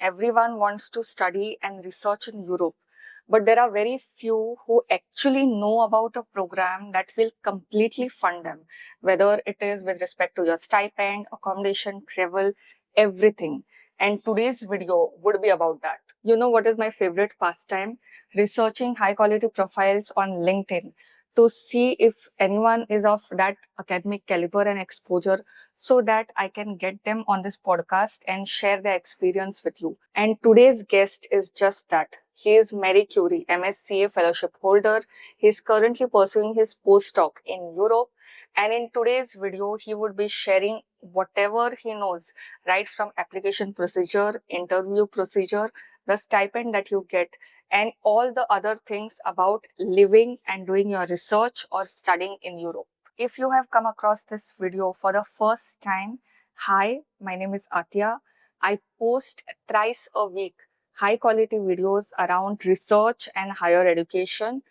Everyone wants to study and research in Europe, but there are very few who actually know about a program that will completely fund them, whether it is with respect to your stipend, accommodation, travel, everything. And today's video would be about that. You know what is my favorite pastime? Researching high quality profiles on LinkedIn to see if anyone is of that academic caliber and exposure so that I can get them on this podcast and share their experience with you. And today's guest is just that. He is Marie Curie, MSCA fellowship holder. He is currently pursuing his postdoc in Europe. And in today's video, he would be sharing whatever he knows, right from application procedure, interview procedure, the stipend that you get, and all the other things about living and doing your research or studying in Europe. If you have come across this video for the first time, hi, my name is Atya. I post thrice a week high quality videos around research and higher education.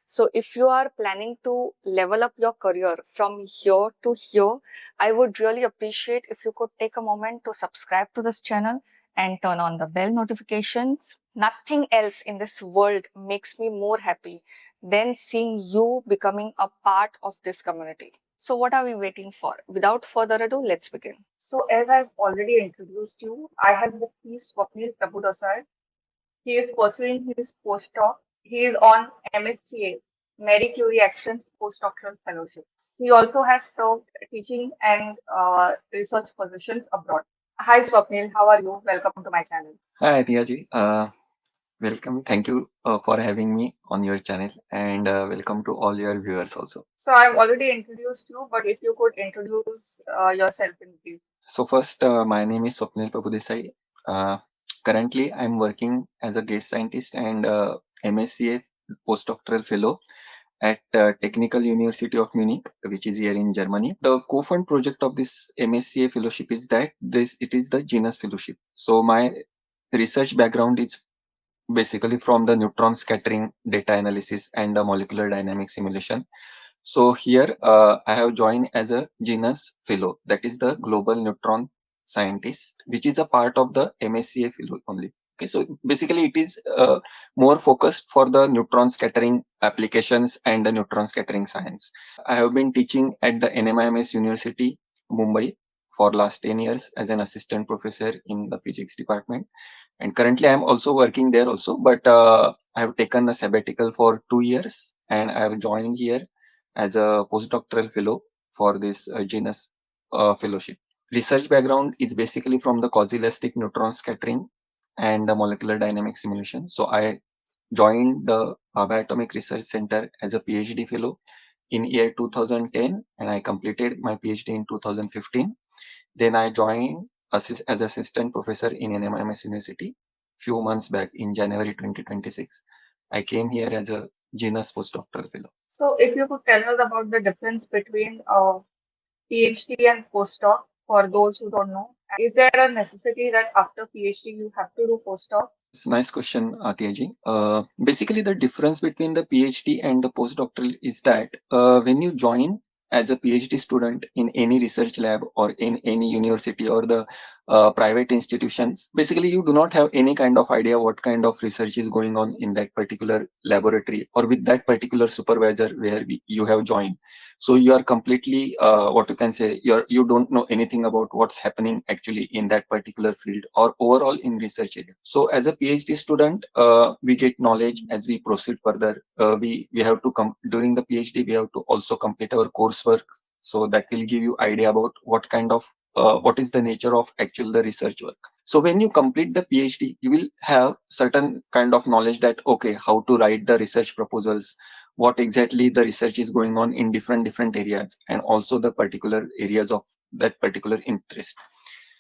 So if you are planning to level up your career from here to here, I would really appreciate if you could take a moment to subscribe to this channel and turn on the bell notifications. Nothing else in this world makes me more happy than seeing you becoming a part of this community. So what are we waiting for? Without further ado, let's begin. So as I've already introduced you, I have with me Swapnil Prabhudasar. He is pursuing his postdoc. He is on MSCA, Marie Curie Actions Postdoctoral Fellowship. He also has served teaching and research positions abroad. Hi Swapnil, how are you? Welcome to my channel. Hi, Atiyaji. Welcome. Thank you for having me on your channel, and welcome to all your viewers also. So I've already introduced you, but if you could introduce yourself in brief. So first, my name is Swapnil Prabhudesai. Uh, Currently, I'm working as a guest scientist and MSCA postdoctoral fellow at Technical University of Munich, which is here in Germany. The co-fund project of this MSCA fellowship is that it is the genus fellowship. So my research background is basically from the neutron scattering data analysis and the molecular dynamic simulation. So here I have joined as a genus fellow, that is the global neutron scientist, which is a part of the MSCA fellow only. Okay, so basically it is more focused for the neutron scattering applications and the neutron scattering science. I have been teaching at the NMIMS University, Mumbai for last 10 years as an assistant professor in the physics department, and currently I'm also working there also, but I have taken a sabbatical for 2 years and I have joined here as a postdoctoral fellow for this genus fellowship. Research background is basically from the quasi-elastic neutron scattering and the molecular dynamic simulation. So I joined the Bioatomic Research Center as a PhD fellow in year 2010, and I completed my PhD in 2015. Then I joined as assistant professor in NMIMS University few months back in January 2026. I came here as a genus postdoctoral fellow. So if you could tell us about the difference between PhD and postdoc for those who don't know. Is there a necessity that after PhD you have to do postdoc? It's a nice question, Atiyaji. Basically, the difference between the PhD and the postdoctoral is that when you join as a PhD student in any research lab or in any university or the private institutions, basically you do not have any kind of idea what kind of research is going on in that particular laboratory or with that particular supervisor where you have joined. So you are completely what you can say, you don't know anything about what's happening actually in that particular field or overall in research area. So as a PhD student, we get knowledge as we proceed further. We have to come during the PhD, we have to also complete our coursework, so that will give you idea about what is the nature of actual the research work. So when you complete the PhD, you will have certain kind of knowledge that okay, how to write the research proposals, what exactly the research is going on in different areas, and also the particular areas of that particular interest.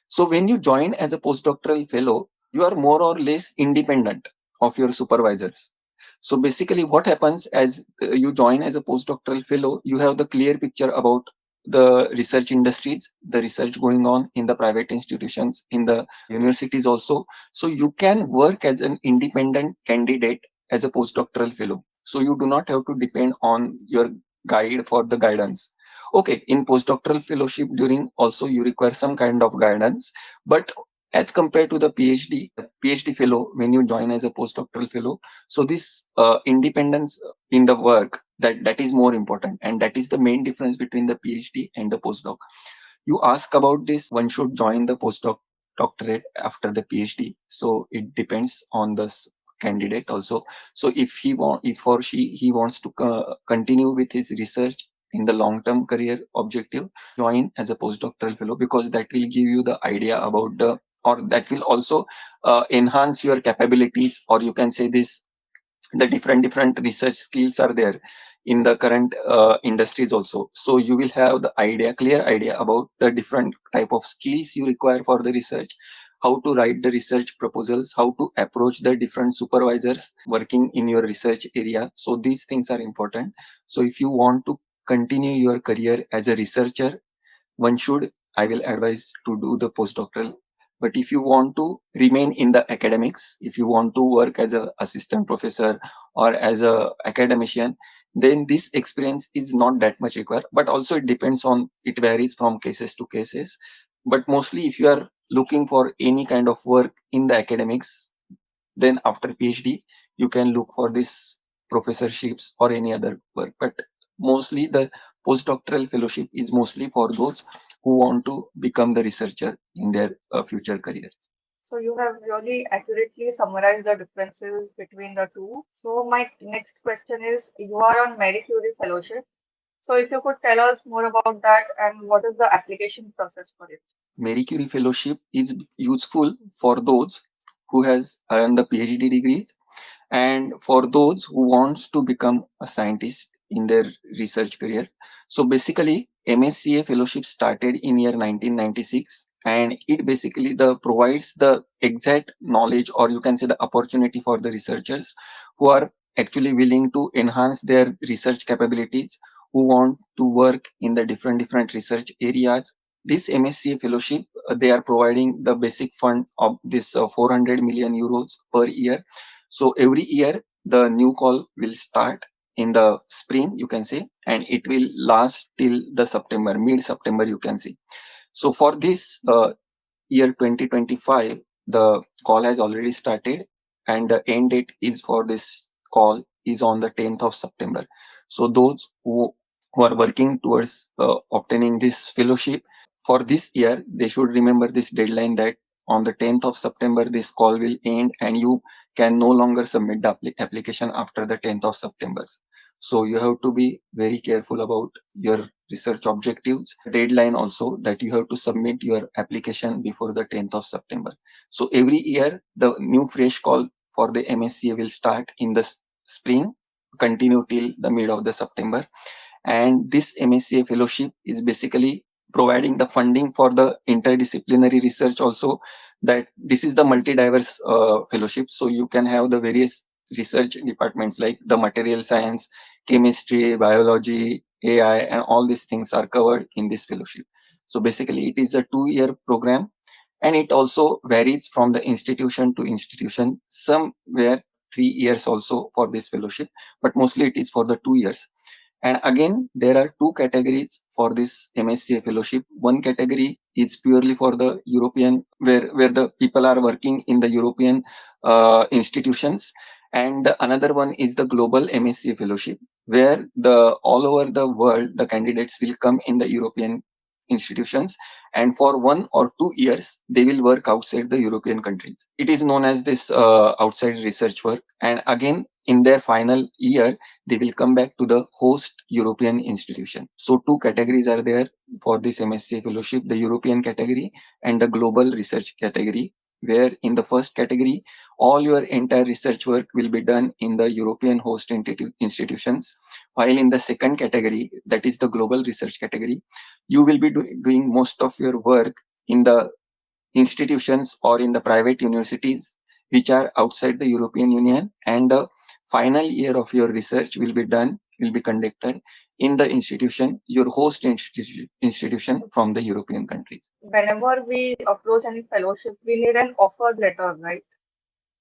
So when you join as a postdoctoral fellow, you are more or less independent of your supervisors. So basically what happens as you join as a postdoctoral fellow, you have the clear picture about the research industries, the research going on in the private institutions, in the universities also. So you can work as an independent candidate as a postdoctoral fellow. So you do not have to depend on your guide for the guidance. Okay, in postdoctoral fellowship during also you require some kind of guidance, but as compared to the PhD fellow, when you join as a postdoctoral fellow. So this independence in the work, that is more important, and that is the main difference between the PhD and the postdoc. You ask about this, one should join the postdoc doctorate after the PhD. So it depends on the candidate also. So if or she he wants to continue with his research in the long term career objective, join as a postdoctoral fellow, because that will give you the idea about the, or that will also enhance your capabilities, or you can say this, the different research skills are there in the current industries also. So you will have the clear idea about the different type of skills you require for the research, how to write the research proposals, how to approach the different supervisors working in your research area. So these things are important. So if you want to continue your career as a researcher, one should, I will advise to do the postdoctoral. But if you want to remain in the academics, if you want to work as a assistant professor or as a academician, then this experience is not that much required. But also it depends on, it varies from cases to cases. But mostly if you are looking for any kind of work in the academics, then after PhD, you can look for this professorships or any other work. But mostly the postdoctoral fellowship is mostly for those who want to become the researcher in their future careers. So you have really accurately summarized the differences between the two. So my next question is, you are on Marie Curie Fellowship. So if you could tell us more about that and what is the application process for it? Marie Curie fellowship is useful for those who has earned the PhD degrees, and for those who wants to become a scientist in their research career. So basically MSCA fellowship started in year 1996, and it basically provides the exact knowledge, or you can say the opportunity for the researchers who are actually willing to enhance their research capabilities, who want to work in the different research areas. This MSCA fellowship, they are providing the basic fund of this 400 million euros per year. So every year the new call will start in the spring, you can say, and it will last till the September, mid September, you can say. So for this year 2025, the call has already started, and the end date is for this call is on the 10th of September. So those who are working towards obtaining this fellowship for this year, they should remember this deadline, that on the 10th of September this call will end, and you can no longer submit the application after the 10th of September. So you have to be very careful about your research objectives. Deadline also, that you have to submit your application before the 10th of September. So every year the new fresh call for the MSCA will start in the spring, continue till the mid of the September. And this MSCA fellowship is basically providing the funding for the interdisciplinary research also. That this is the multi-diverse fellowship, so you can have the various research departments like the material science, chemistry, biology, AI, and all these things are covered in this fellowship. So basically it is a 2-year program, and it also varies from the institution to institution. Somewhere 3 years also for this fellowship, but mostly it is for the 2 years. And again, there are two categories for this MSCA fellowship. One category is purely for the European, where the people are working in the European institutions. And the another one is the global MSCA fellowship, where the all over the world, the candidates will come in the European institutions, and for 1 or 2 years they will work outside the European countries. It is known as this outside research work. And again, in their final year, they will come back to the host European institution. So two categories are there for this MSc fellowship, the European category and the global research category, where in the first category, all your entire research work will be done in the European host institutions, while in the second category, that is the global research category, you will be doing most of your work in the institutions or in the private universities which are outside the European Union, and the final year of your research will be conducted in the institution, your host institution from the European countries. Whenever we approach any fellowship, we need an offer letter, right?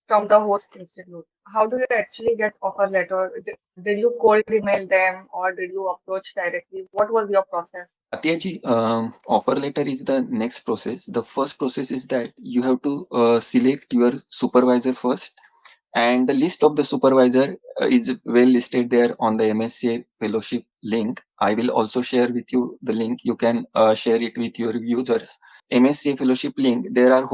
from the host institute. How do you actually get offer letter? Did you cold email them or did you approach directly? What was your process? Atyaji, offer letter is the next process. The first process is that you have to select your supervisor first, and the list of the supervisor is well listed there on the MSCA fellowship link. I will also share with you the link. You can share it with your users. MSCA fellowship link, there are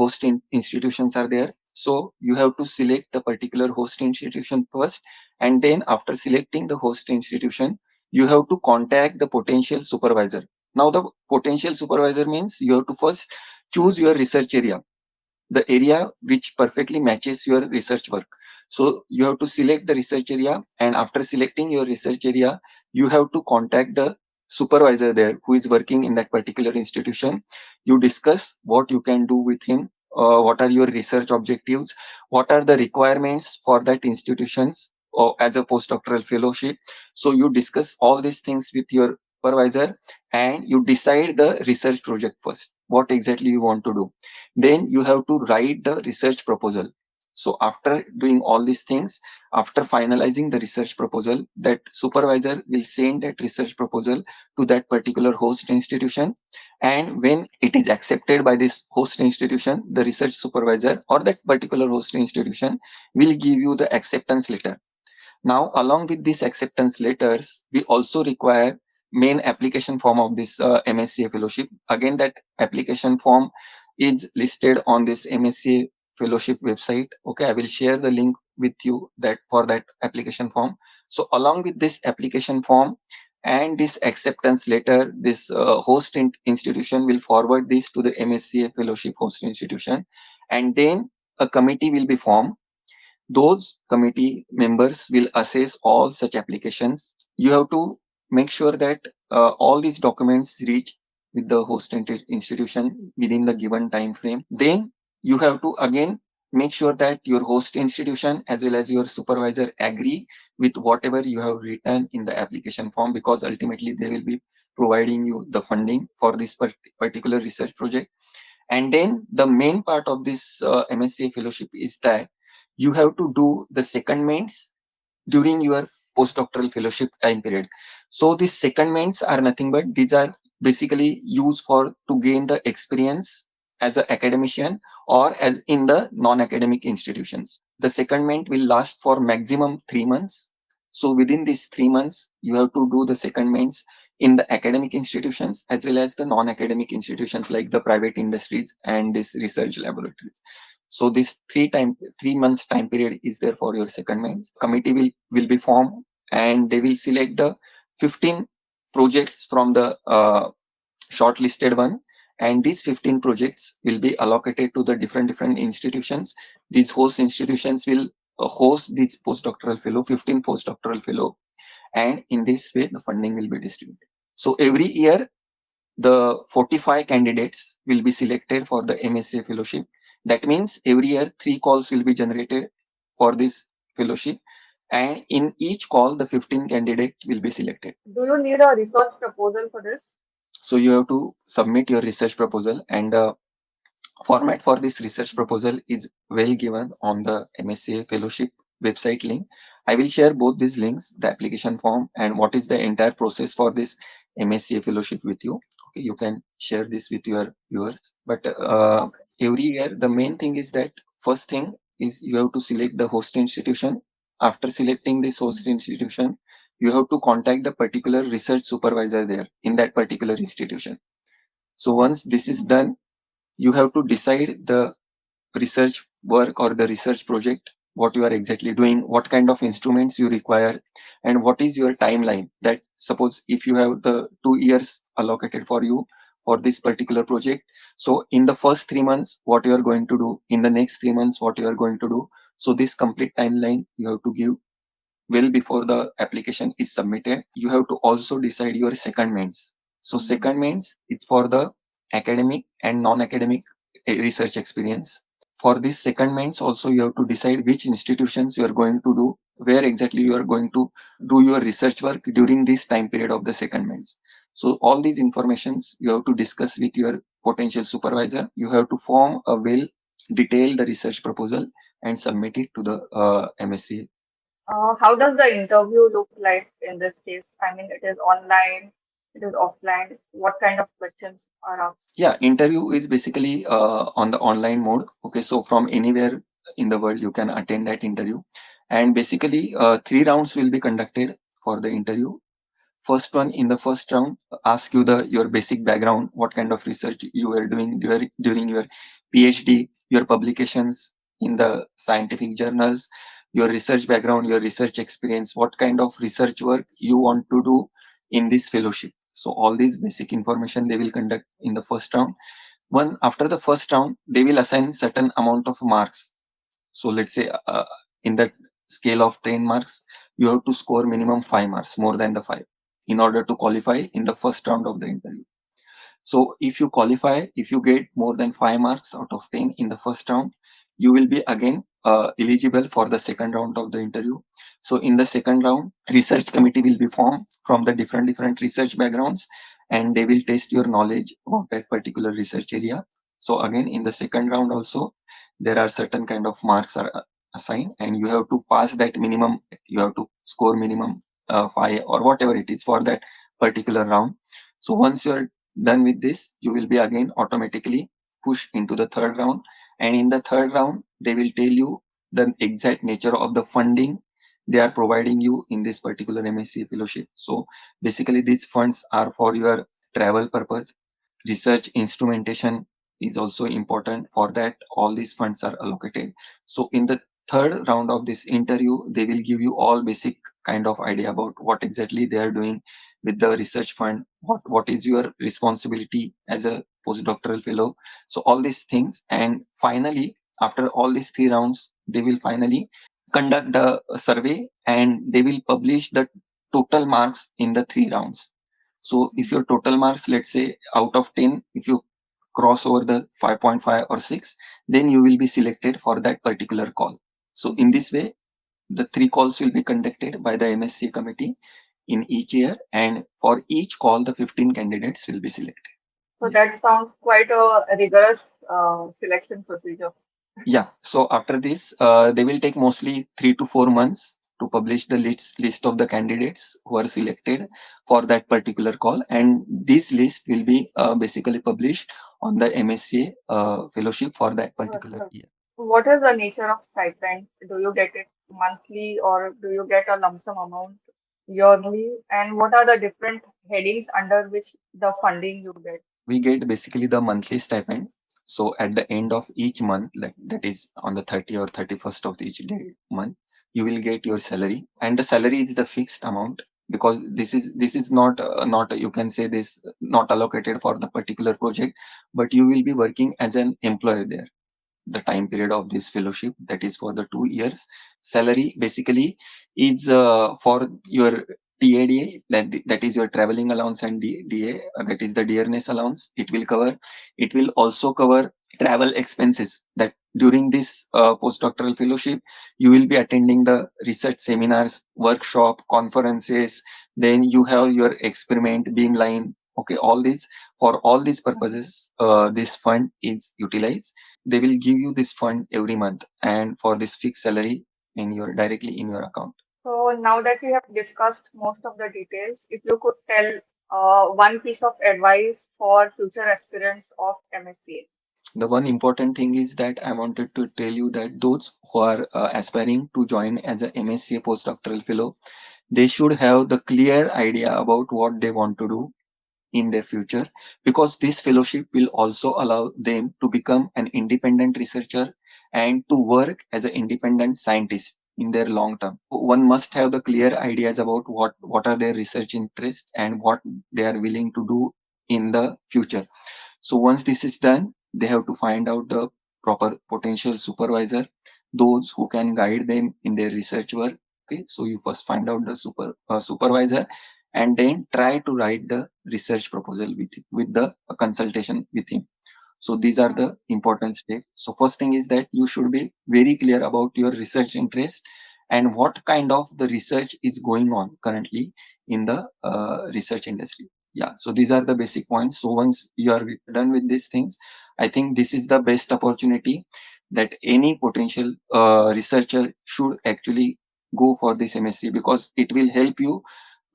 institutions are there. So you have to select the particular host institution first, and then after selecting the host institution, you have to contact the potential supervisor. Now the potential supervisor means you have to first choose your research area, the area which perfectly matches your research work. So you have to select the research area, and after selecting your research area, you have to contact the supervisor there who is working in that particular institution. You discuss what you can do with him, what are your research objectives, what are the requirements for that institutions or as a postdoctoral fellowship. So you discuss all these things with your supervisor, and you decide the research project first, what exactly you want to do. Then you have to write the research proposal. So after doing all these things, after finalizing the research proposal, that supervisor will send that research proposal to that particular host institution. And when it is accepted by this host institution, the research supervisor or that particular host institution will give you the acceptance letter. Now, along with these acceptance letters, we also require main application form of this MSCA fellowship. Again, that application form is listed on this MSCA fellowship website. Okay, I will share the link with you that for that application form. So, along with this application form and this acceptance letter, this institution will forward this to the MSCA fellowship host institution, and then a committee will be formed. Those committee members will assess all such applications. You have to make sure that all these documents reach with the institution within the given time frame. Then you have to again make sure that your host institution as well as your supervisor agree with whatever you have written in the application form, because ultimately they will be providing you the funding for this particular research project. And then the main part of this MSCA fellowship is that you have to do the secondments during your postdoctoral fellowship time period. So these secondments are nothing but these are basically used for to gain the experience as an academician or as in the non-academic institutions. The secondment will last for maximum 3 months. So within these 3 months, you have to do the secondments in the academic institutions as well as the non-academic institutions like the private industries and this research laboratories. So this 3 months time period is there for your secondments. Committee will be formed, and they will select the 15 projects from the shortlisted one, and these 15 projects will be allocated to the different institutions. These host institutions will host these postdoctoral fellow, 15 postdoctoral fellow, and in this way the funding will be distributed. So every year the 45 candidates will be selected for the MSA fellowship. That means every year 3 calls will be generated for this fellowship, and in each call the 15 candidate will be selected. Do you need a research proposal for this? So you have to submit your research proposal, and format for this research proposal is well given on the MSCA fellowship website link. I will share both these links, the application form and what is the entire process for this MSCA fellowship with you. Okay, you can share this with your viewers. But Okay. every year, the main thing is that first thing is you have to select the host institution. After selecting this host institution, you have to contact the particular research supervisor there in that particular institution. So once this is done, you have to decide the research work or the research project, what you are exactly doing, what kind of instruments you require, and what is your timeline. That suppose if you have the 2 years allocated for you for this particular project, so in the first 3 months what you are going to do, in the next 3 months what you are going to do. So this complete timeline you have to give well before the application is submitted. You have to also decide your secondments. So secondments is for the academic and non-academic research experience. For this secondments also you have to decide which institutions you are going to do, where exactly you are going to do your research work during this time period of the secondments. So all these informations you have to discuss with your potential supervisor. You have to form a well detailed research proposal, and submit it to the MSc. How does the interview look like in this case? I mean, it is online, it is offline. What kind of questions are asked? Yeah, interview is basically on the online mode. Okay, so from anywhere in the world you can attend that interview, and basically three rounds will be conducted for the interview. First one, in the first round, ask you the your basic background, what kind of research you were doing during your PhD, your publications in the scientific journals, your research background, your research experience, what kind of research work you want to do in this fellowship. So all these basic information they will conduct in the first round. One after the first round, they will assign certain amount of marks. So let's say in that scale of 10 marks, you have to score minimum 5 marks, more than the 5, in order to qualify in the first round of the interview. So if you qualify, if you get more than 5 marks out of 10 in the first round, you will be again eligible for the second round of the interview. So in the second round, research committee will be formed from the different research backgrounds, and they will test your knowledge about that particular research area. So again, in the second round also, there are certain kind of marks are assigned, and you have to pass that minimum. You have to score minimum 5 or whatever it is for that particular round. So once you're done with this, you will be again automatically pushed into the third round. And in the third round, they will tell you the exact nature of the funding they are providing you in this particular MSc fellowship. So basically, these funds are for your travel purpose. Research instrumentation is also important. For that, all these funds are allocated. So in the third round of this interview, they will give you all basic kind of idea about what exactly they are doing with the research fund, what is your responsibility as a postdoctoral fellow. So all these things, and finally after all these three rounds, they will finally conduct the survey, and they will publish the total marks in the three rounds. So if your total marks, let's say out of 10, if you cross over the 5.5 or 6, then you will be selected for that particular call. So in this way, the three calls will be conducted by the MSc committee in each year, and for each call, the 15 candidates will be selected. So that sounds quite a rigorous selection procedure. Yeah. So after this, they will take mostly 3 to 4 months to publish the list of the candidates who are selected for that particular call, and this list will be basically published on the MSc fellowship for that particular year. What is the nature of stipend? Do you get it monthly or do you get a lump sum amount yearly? And what are the different headings under which the funding you get? We get basically the monthly stipend. So at the end of each month, like that is on the 30 or 31st of each day month, you will get your salary, and the salary is the fixed amount, because this is not you can say this not allocated for the particular project, but you will be working as an employee there. The time period of this fellowship, that is for the 2 years. Salary basically is for your TADA, that is your traveling allowance, and DA, that is the dearness allowance. It will cover. It will also cover travel expenses, that during this postdoctoral fellowship you will be attending the research seminars, workshop, conferences. Then you have your experiment, beamline. Okay, all these, for all these purposes, this fund is utilized. They will give you this fund every month, and for this fixed salary in your directly in your account. So now that we have discussed most of the details, if you could tell one piece of advice for future aspirants of MSCA. The one important thing is that I wanted to tell you that those who are aspiring to join as a MSc postdoctoral fellow, they should have the clear idea about what they want to do in their future, because this fellowship will also allow them to become an independent researcher and to work as an independent scientist in their long term. One must have the clear ideas about what are their research interests and what they are willing to do in the future. So once this is done, they have to find out the proper potential supervisor, those who can guide them in their research work. Okay, so you first find out the supervisor, and then try to write the research proposal with the consultation with him. So these are the important steps. So first thing is that you should be very clear about your research interest and what kind of the research is going on currently in the research industry. Yeah, so these are the basic points. So once you are done with these things, I think this is the best opportunity that any potential researcher should actually go for this MSc, because it will help you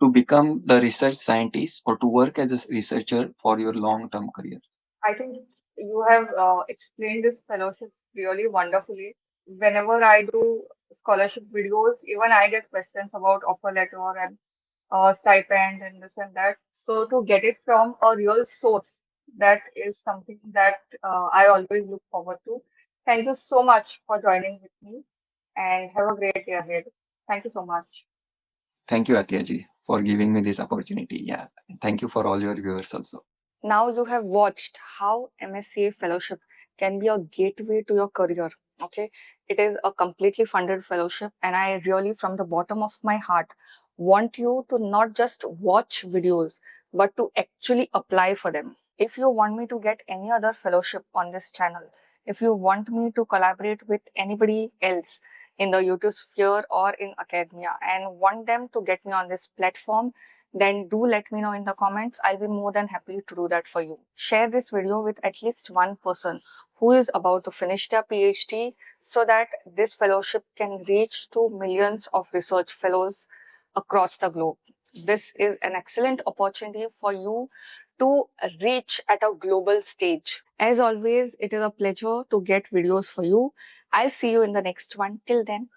to become the research scientist or to work as a researcher for your long term career. I think you have explained this fellowship really wonderfully. Whenever I do scholarship videos, even I get questions about offer letter and stipend and this and that. So to get it from a real source, that is something that I always look forward to. Thank you so much for joining with me and have a great day ahead. Thank you so much. Thank you, Atyaji, for giving me this opportunity. Yeah. Thank you for all your viewers also. Now you have watched how MSCA fellowship can be a gateway to your career. Okay, it is a completely funded fellowship, and I really, from the bottom of my heart, want you to not just watch videos but to actually apply for them. If you want me to get any other fellowship on this channel, if you want me to collaborate with anybody else in the YouTube sphere or in academia and want them to get me on this platform, then do let me know in the comments. I'll be more than happy to do that for you. Share this video with at least one person who is about to finish their PhD so that this fellowship can reach to millions of research fellows across the globe. This is an excellent opportunity for you to reach at a global stage. As always, it is a pleasure to get videos for you. I'll see you in the next one. Till then.